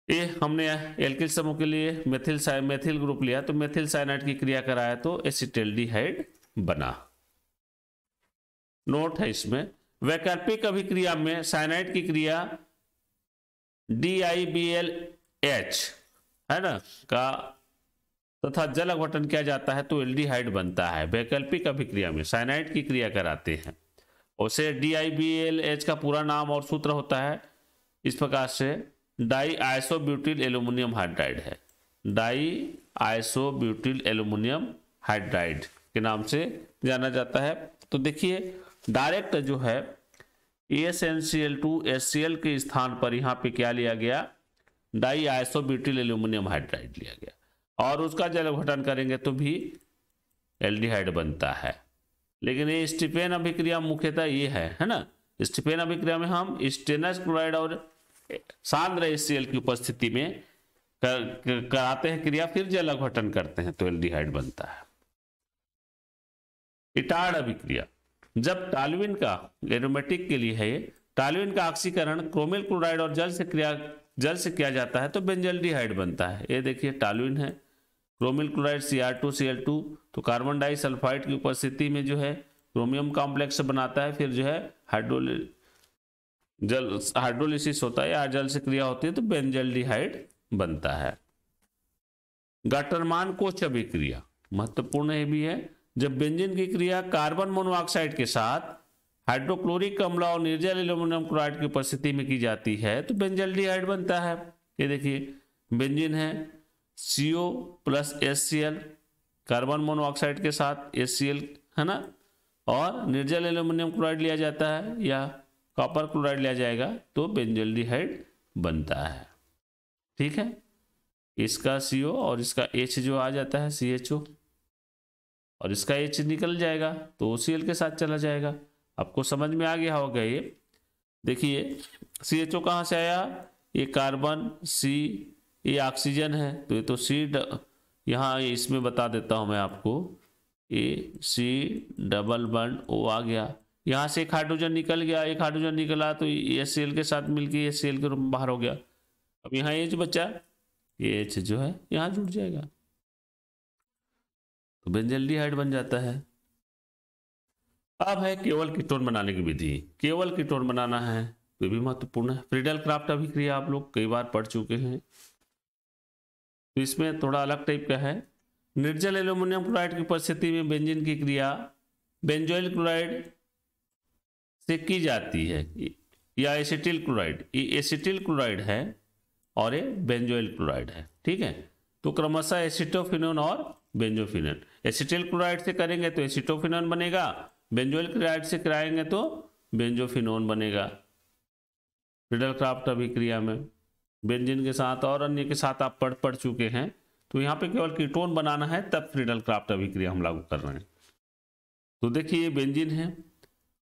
ये हमने एल्किल समूह के लिए मेथिल ग्रुप लिया, तो मेथिल साइनाइड की क्रिया कराया तो एसिटाल्डिहाइड बना। नोट है इसमें, वैकल्पिक अभिक्रिया में साइनाइड की क्रिया DiBlH है ना का तथा जल अपघटन किया जाता है तो एल्डिहाइड बनता है। वैकल्पिक अभिक्रिया में साइनाइड की क्रिया कराते हैं, उसे DiBlH का पूरा नाम और सूत्र होता है इस प्रकार से, डाई आइसोब्यूटिल एल्यूमिनियम हाइड्राइड है, डाई आइसोब्यूटिल एल्यूमिनियम हाइड्राइड के नाम से जाना जाता है। तो देखिए डायरेक्ट जो है AsNCl2HCl के स्थान पर यहाँ पे क्या लिया गया, डाई आइसोब्यूटिल एल्यूमिनियम हाइड्राइड लिया गया, और उसका जल अपघटन करेंगे तो भी एल्डिहाइड बनता है। लेकिन ये स्टीफेन अभिक्रिया मुख्यतः ये है ना, स्टीफेन अभिक्रिया में हम स्टेनस क्लोराइड और सांद्र HCl की उपस्थिति में कराते हैं क्रिया, फिर जल अपघटन करते हैं तो एल्डिहाइड बनता है। इटार्ड अभिक्रिया, जब टॉल्यूइन का एरोमेटिक के लिए है, टॉल्यूइन का ऑक्सीकरण क्रोमिल क्लोराइड और जल से किया जाता है तो बेंजल्डिहाइड बनता है। ये देखिए टॉल्यूइन है, क्रोमिल क्लोराइड Cr2Cl2, तो कार्बन डाइसल्फाइड की उपस्थिति में जो है क्रोमियम कॉम्प्लेक्स बनाता है, फिर जो है हाइड्रोलिसिस होता है या जल से क्रिया होती है तो बेंजल्डिहाइड बनता है। गटरमान कोच अभिक्रिया महत्वपूर्ण है भी है, जब बेंजीन की क्रिया कार्बन मोनोऑक्साइड के साथ हाइड्रोक्लोरिक अम्ल और निर्जल एल्यूमिनियम क्लोराइड की उपस्थिति में की जाती है तो बेंजल्डिहाइड बनता है। ये देखिए बेंजीन है CO plus HCl, carbon monoxide के साथ HCl है ना, और निर्जल एल्यूमिनियम क्लोराइड लिया जाता है या कॉपर क्लोराइड लिया जाएगा तो बेंजल्डिहाइड बनता है। ठीक है, इसका CO और इसका H जो आ जाता है CHO, और इसका H निकल जाएगा तो OCl के साथ चला जाएगा। आपको समझ में आ गया होगा। ये देखिए CHO कहाँ से आया, ये कार्बन C, ये ऑक्सीजन है तो ये तो C यहाँ इसमें बता देता हूँ मैं आपको, ये C डबल बॉन्ड O आ गया, यहाँ से एक हाइड्रोजन निकल गया, एक हाइड्रोजन निकला तो ये HCl के साथ मिलकर HCl के रूप में बाहर हो गया। अब यहाँ H बचा, ये H जो है यहाँ जुड़ जाएगा तो बेंजल्डिहाइड बन जाता है। अब है केवल कीटोन बनाने की विधि, केवल कीटोन बनाना है तो भी महत्वपूर्ण है। फ्रीडल क्राफ्ट अभिक्रिया आप लोग कई बार पढ़ चुके हैं, तो इसमें थोड़ा अलग टाइप का है। निर्जल एल्यूमिनियम क्लोराइड की उपस्थिति में बेंजीन की क्रिया बेंजोइल क्लोराइड से की जाती है या एसिटिल क्लोराइड, ये एसिटिल क्लोराइड है और ये बेंजोइल क्लोराइड है। ठीक है, तो क्रमशः एसिटोफिनोन और बेंजोफिनोन, एसिटिल क्लोराइड से करेंगे तो एसिटोफिनोन बनेगा, बेंजोइल क्लोराइड से कराएंगे तो बेंजोफिनोन बनेगा। फ्रीडल क्राफ्ट अभिक्रिया में बेंजीन के साथ और अन्य के साथ आप पढ़ चुके हैं, तो यहाँ पे केवल कीटोन बनाना है तब फ्रीडल क्राफ्ट अभिक्रिया हम लागू कर रहे हैं। तो देखिए ये बेंजीन है,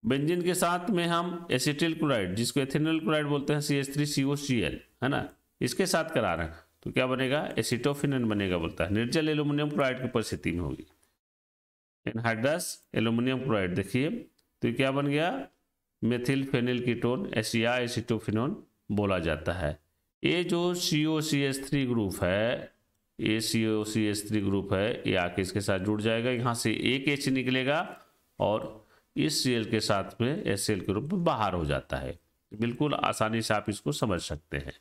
बेंजीन के साथ में हम एसिटिल क्लोराइड जिसको एथिनॉल क्लोराइड बोलते हैं CH3COCl है ना, इसके साथ करा रहे हैं तो क्या बनेगा, एसिटोफिनोन बनेगा बोलता है। निर्जल एल्यूमिनियम क्लोराइड की उपस्थिति में होगी एनहाइड्रस एल्यूमिनियम क्लोराइड, देखिए तो क्या बन गया, मेथिल फेनिल कीटोन या एसिटोफिनोन बोला जाता है। ये जो COCH3 ग्रुप है, ये COCH3 ग्रुप है, ये आके इसके साथ जुड़ जाएगा, यहाँ से एक H निकलेगा और इस Cl के साथ में HCl के रूप में बाहर हो जाता है। बिल्कुल आसानी से आप इसको समझ सकते हैं।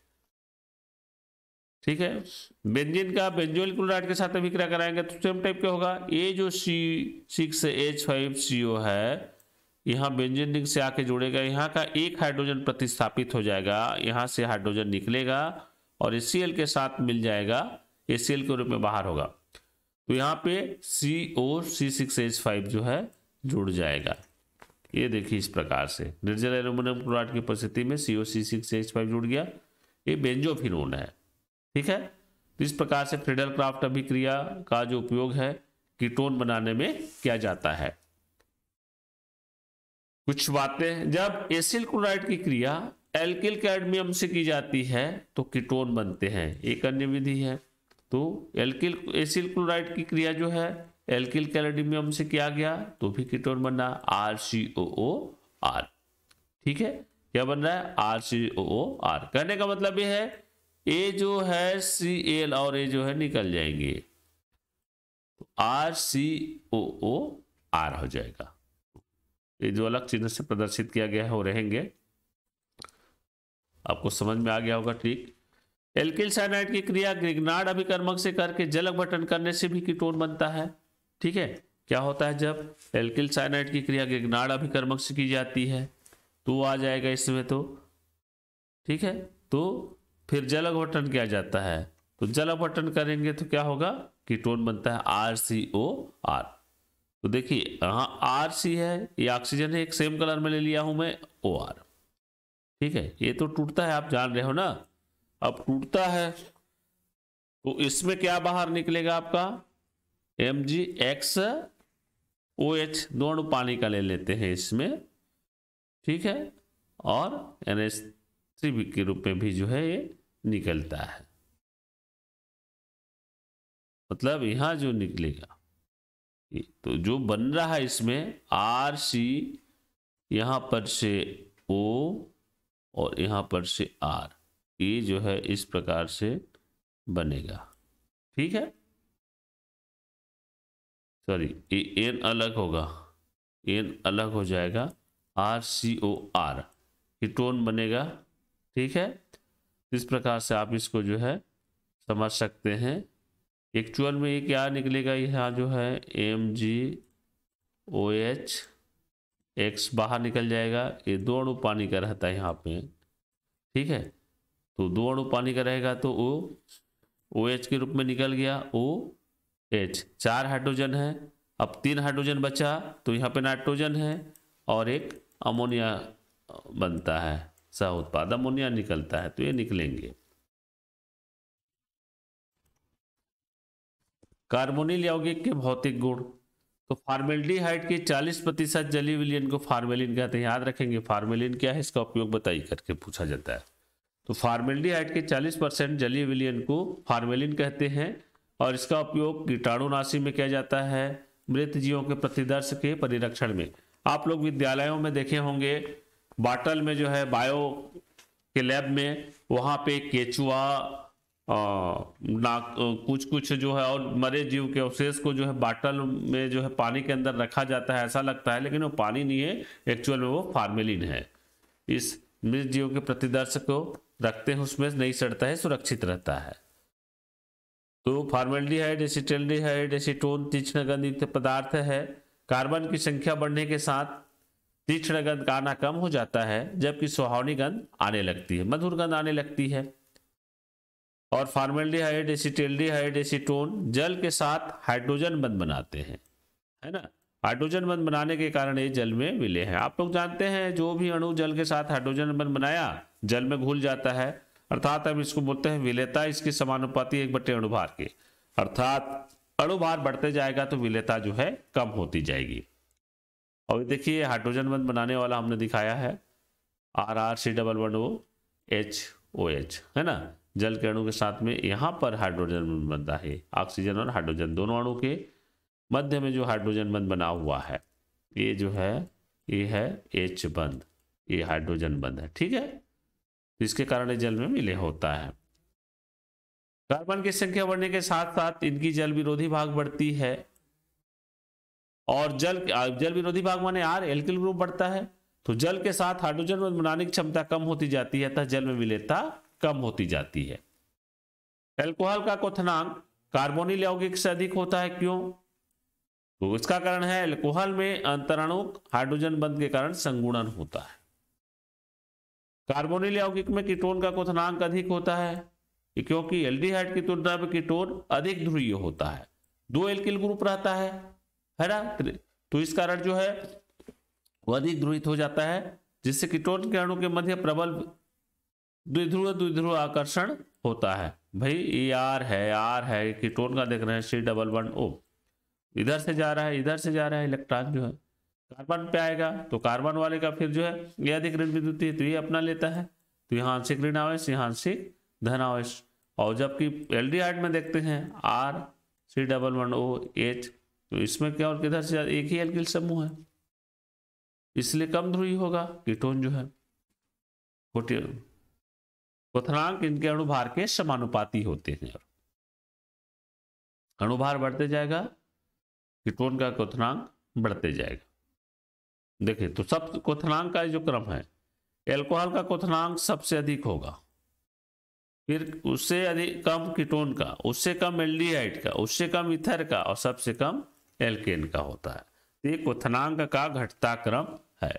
ठीक है, बेंजीन का बेंजोइल क्लोराइड के साथ अभिक्रिया कराएंगे तो सेम टाइप का होगा। ये जो C6H5CO है, यहाँ बेंजीन रिंग से आके जुड़ेगा, यहाँ का एक हाइड्रोजन प्रतिस्थापित हो जाएगा, यहाँ से हाइड्रोजन निकलेगा और HCl के साथ मिल जाएगा, HCl के रूप में बाहर होगा, तो यहाँ पे C6H5 जो है जुड़ जाएगा। ये देखिए इस प्रकार से निर्जल एल्यूमिनियम क्लोराइड की उपस्थिति में COC6H5 जुड़ गया, ये बेंजोफिनोन है। ठीक है, तो इस प्रकार से फ्रीडल क्राफ्ट अभिक्रिया का जो उपयोग है कीटोन बनाने में किया जाता है। कुछ बातें, जब एसिल क्लोराइड की क्रिया एल्किल कैडमियम से की जाती है तो कीटोन बनते हैं, एक अन्य विधि है। तो एल्किल एसिल क्लोराइड की क्रिया जो है एल्किल कैडमियम से किया गया तो भी कीटोन बन रहा RCOOR। ठीक है, क्या बन रहा है RCOOR। कहने का मतलब ये है ए जो है Cl और ए जो है निकल जाएंगे, तो RCOOR हो जाएगा। ये जो अलग चिन्ह से प्रदर्शित किया गया है वो रहेंगे, आपको समझ में आ गया होगा। ठीक, एल्किल साइनाइड की क्रिया ग्रिग्नार्ड अभिकर्मक से करके जल अपघटन करने से भी कीटोन बनता है। ठीक है, क्या होता है जब एल्किल साइनाइड की क्रिया ग्रिग्नार्ड अभिकर्मक से की जाती है तो आ जाएगा इसमें तो। ठीक है, तो फिर जल अपघटन किया जाता है, तो जल अपघटन करेंगे तो क्या होगा, कीटोन बनता है RCOR। तो देखिए यहाँ RC है, ये ऑक्सीजन है, एक सेम कलर में ले लिया हूं मैं OR। ठीक है, ये तो टूटता है, आप जान रहे हो ना। अब टूटता है तो इसमें क्या बाहर निकलेगा आपका MgXOH, दो अणु पानी का ले लेते हैं इसमें। ठीक है, और NH3 के रूप में भी जो है ये निकलता है, मतलब यहां जो निकलेगा तो जो बन रहा है इसमें RC, यहां पर से O और यहां पर से R, ये जो है इस प्रकार से बनेगा। ठीक है, सॉरी ये N अलग होगा, N अलग हो जाएगा, RCOR कीटोन बनेगा। ठीक है, इस प्रकार से आप इसको जो है समझ सकते हैं। एक्चुअल में ये क्या निकलेगा, यहाँ जो है MgOH बाहर निकल जाएगा, ये दो अणु पानी का रहता है यहाँ पे। ठीक है, तो दो अणु पानी का रहेगा तो OH के रूप में निकल गया OH, 4 हाइड्रोजन है, अब 3 हाइड्रोजन बचा तो यहाँ पे नाइट्रोजन है और एक अमोनिया बनता है, सह उत्पाद अमोनिया निकलता है, तो ये निकलेंगे। कार्बोनिल यौगिक के भौतिक गुण, तो फार्मेल्डिहाइड के 40% जलीय विलयन को फार्मेलिन कहते हैं। याद रखेंगे फार्मेलिन क्या है, इसका उपयोग बताइए करके पूछा जाता है। तो फार्मेल्डिहाइड के 40% जलीय विलयन को फार्मेलिन कहते हैं और इसका उपयोग कीटाणुनाशी में किया जाता है, मृत जीवों के प्रतिदर्श के परिरक्षण में। आप लोग विद्यालयों में देखे होंगे, बॉटल में जो है बायो के लैब में, वहाँ पे केचुआ कुछ जो है और मरे जीव के अवशेष को जो है बॉटल में जो है पानी के अंदर रखा जाता है, ऐसा लगता है लेकिन वो पानी नहीं है, एक्चुअल में वो फार्मेलिन है। इस मृत जीव के प्रतिदर्श को रखते हैं, उसमें नहीं सड़ता है, सुरक्षित रहता है। तो फार्मेल्डिहाइड, एसिटल्डिहाइड, एसीटोन तीक्ष्ण गंध युक्त पदार्थ है। कार्बन की संख्या बढ़ने के साथ तीक्ष्ण गंध का आना कम हो जाता है, जबकि सुहावनी गंध आने लगती है, मधुर गंध आने लगती है। और फार्मेल्डिहाइड, एसिटल्डिहाइड, एसीटोन जल के साथ हाइड्रोजन बंध बनाते हैं, है ना। हाइड्रोजन बंध बनाने के कारण ये जल में मिले हैं। आप लोग जानते हैं जो भी अणु जल के साथ हाइड्रोजन बंध बनाया जल में घुल जाता है, अर्थात हम इसको बोलते हैं विलेयता। इसकी समानुपाती 1/, अणुभार के, अर्थात अणुभार बढ़ते जाएगा तो विलेयता जो है कम होती जाएगी। और देखिए हाइड्रोजन बंध बनाने वाला हमने दिखाया है RRC11OHOH, है ना। जल के अणु के साथ में यहाँ पर हाइड्रोजन बंध बनता है, ऑक्सीजन और हाइड्रोजन दोनों अणु के मध्य में जो हाइड्रोजन बंध बना हुआ है ये जो है ये है H बंध, ये हाइड्रोजन बंध है। ठीक है, इसके कारण जल में विलय होता है। कार्बन की संख्या बढ़ने के साथ साथ इनकी जल विरोधी भाग बढ़ती है, और जल विरोधी भाग माने R, एल्किल ग्रुप बढ़ता है, तो जल के साथ हाइड्रोजन बंध बनाने की क्षमता कम होती जाती है, अतः जल में विलेयता कम होती जाती है। एल्कोहल का क्वथनांक कार्बोनिल यौगिक से अधिक होता है, क्यों? तो इसका कारण है एल्कोहल में अंतरणुक हाइड्रोजन बंध के कारण संगुणन होता है। कार्बोनिल यौगिक में कीटोन का क्वथनांक अधिक होता है क्योंकि एल्डिहाइड की तुलना में कीटोन अधिक ध्रुवीय होता है, 2 एल्किल ग्रुप रहता है ना, तो इस कारण जो है वो अधिक ध्रुवित हो जाता है, जिससे कीटोन के अणु के मध्य प्रबल द्विध्रुव आकर्षण होता है। भाई ये R है कीटोन का देख रहे हैं C11O, इधर से जा रहा है इलेक्ट्रॉन जो है, कार्बन पे आएगा तो कार्बन वाले का फिर जो है ये अधिक ऋण विद्युत है तो ये अपना लेता है, तो यहाँ आंशिक ऋण आवेश, यहाँ आंशिक धन आवेश। और जबकि एल्डिहाइड में देखते हैं R311OH, तो इसमें क्या और किधर से एक ही एल्किल समूह है, इसलिए कम ध्रुवीय होगा कीटोन जो है। क्वथनांक इनके अणुभार के समानुपाती होते हैं, अणुभार बढ़ते जाएगा कीटोन का क्वथनांक बढ़ते जाएगा। देखिए तो सब क्वथनांक का जो क्रम है, एल्कोहल का क्वथनांक सबसे अधिक होगा, फिर उससे अधिक कम कीटोन का, उससे कम एल्डिहाइड का, उससे कम ईथर का और सबसे कम एल्केन का होता है। तो ये क्वथनांक का घटता क्रम है।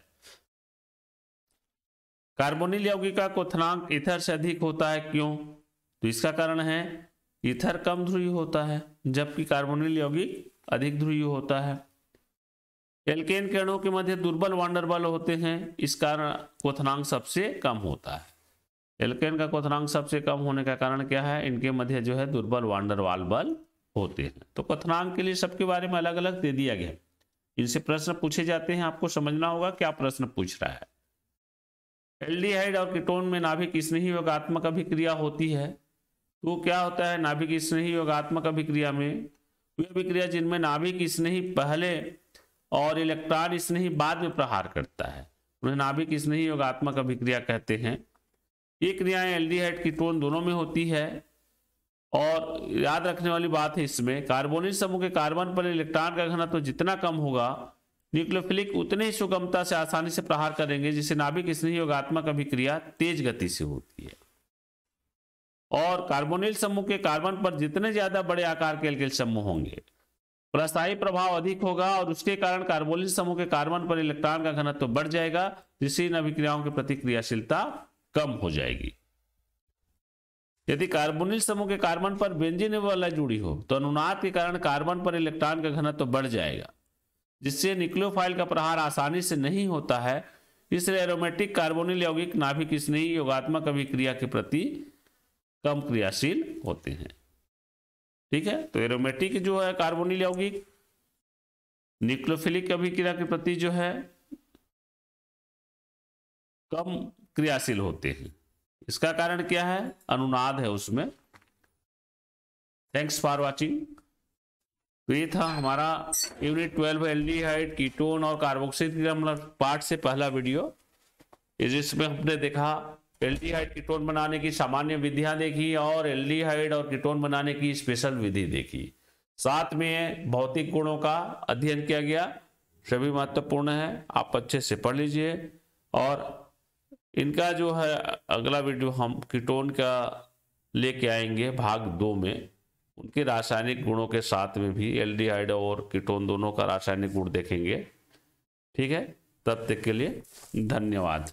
कार्बोनिल यौगिक का क्वथनांक ईथर से अधिक होता है, क्यों? तो इसका कारण है ईथर कम ध्रुवीय होता है जबकि कार्बोनिल यौगिक अधिक ध्रुवीय होता है। एल्केन के अणुओं के मध्य दुर्बल वांडर बल होते हैं, इस कारण क्वथनांक सबसे कम होता है। एल्केन का क्वथनांक सबसे कम होने का कारण क्या है? इनके मध्य जो है दुर्बल वांडर वाल बल होते हैं। तो क्वथनांक के लिए सबके बारे में अलग अलग दे दिया गया, इनसे प्रश्न पूछे जाते हैं, आपको समझना होगा क्या प्रश्न पूछ रहा है। एल्डिहाइड और कीटोन में नाभिक स्नेही योगात्मक अभिक्रिया होती है, तो क्या होता है नाभिक स्नेही योगात्मक अभिक्रिया में? वे अभिक्रिया जिनमें नाभिक स्नेही पहले और इलेक्ट्रॉन स्नेही बाद में प्रहार करता है, उन्हें नाभिक स्नेही योगात्मक अभिक्रिया कहते हैं। ये क्रियाएं एल्डिहाइड कीटोन दोनों में होती है। और याद रखने वाली बात है इसमें, कार्बोनिल समूह के कार्बन पर इलेक्ट्रॉन का घनत्व तो जितना कम होगा, न्यूक्लियोफिलिक उतने ही सुगमता से आसानी से प्रहार करेंगे, जिससे नाभिक स्नेही योगात्मक अभिक्रिया तेज गति से होती है। और कार्बोनिल समूह के कार्बन पर जितने ज्यादा बड़े आकार के एल्किल समूह होंगे, प्रस्थायी प्रभाव अधिक होगा और उसके कारण कार्बोनिल समूह के कार्बन पर इलेक्ट्रॉन का घनत्व बढ़ जाएगा, जिससे इन अभिक्रियाओं की प्रतिक्रियाशीलता कम हो जाएगी। यदि कार्बोनिल समूह के कार्बन पर बेंजीन वाला जुड़ी हो तो अनुनाद के कारण कार्बन पर इलेक्ट्रॉन का घनत्व बढ़ जाएगा, जिससे न्यूक्लियोफाइल का प्रहार आसानी से नहीं होता है। इसलिए एरोमेटिक कार्बोनिल यौगिक नाभिक स्नेही योगात्मक अभिक्रिया के प्रति कम क्रियाशील होते हैं। ठीक है, तो एरोमेटिक जो है कार्बोनिल यौगिक न्यूक्लियोफिलिक अभिक्रिया के प्रति जो है कम क्रियाशील होते हैं। इसका कारण क्या है? अनुनाद है उसमें। Thanks for watching. तो ये था हमारा यूनिट 12 एल्डिहाइड, कीटोन और कार्बोक्सिल पार्ट से पहला वीडियो, जिसमें हमने देखा एल्डिहाइड कीटोन बनाने की सामान्य विधियां देखी और एल्डिहाइड और कीटोन बनाने की स्पेशल विधि देखी। साथ में भौतिक गुणों का अध्ययन किया गया, सभी महत्वपूर्ण है, आप अच्छे से पढ़ लीजिए। और इनका जो है अगला वीडियो हम कीटोन का लेके आएंगे भाग 2 में, उनके रासायनिक गुणों के साथ में भी एल्डिहाइड और कीटोन दोनों का रासायनिक गुण देखेंगे। ठीक है, तब तक के लिए धन्यवाद।